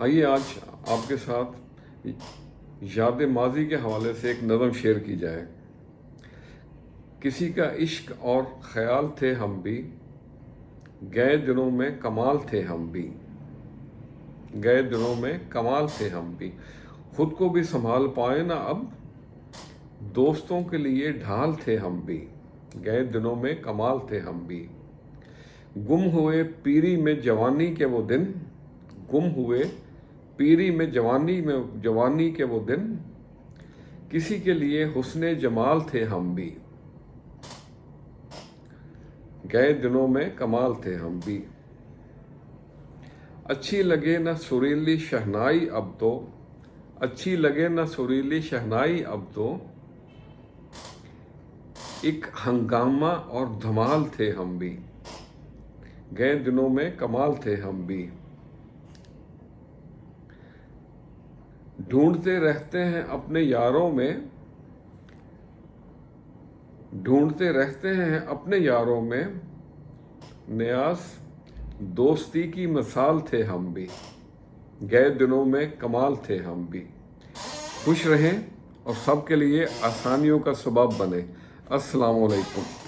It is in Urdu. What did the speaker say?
آئیے آج آپ کے ساتھ یاد ماضی کے حوالے سے ایک نظم شیئر کی جائے۔ کسی کا عشق اور خیال تھے ہم بھی، گئے دنوں میں کمال تھے ہم بھی، گئے دنوں میں کمال تھے ہم بھی، خود کو بھی سنبھال پائے نہ اب، دوستوں کے لیے ڈھال تھے ہم بھی، گئے دنوں میں کمال تھے ہم بھی، گم ہوئے پیری میں جوانی کے وہ دن، گم ہوئے پیری میں جوانی کے وہ دن، کسی کے لیے حسن جمال تھے ہم بھی، گئے دنوں میں کمال تھے ہم بھی، اچھی لگے نہ سریلی شہنائی اب تو، اچھی لگے نہ سریلی شہنائی اب تو، ایک ہنگامہ اور دھمال تھے ہم بھی، گئے دنوں میں کمال تھے ہم بھی، ڈھونڈتے رہتے ہیں اپنے یاروں میں، ڈھونڈتے رہتے ہیں اپنے یاروں میں، نیاز دوستی کی مثال تھے ہم بھی، گئے دنوں میں کمال تھے ہم بھی۔ خوش رہیں اور سب کے لیے آسانیوں کا سبب بنے۔ السلام علیکم۔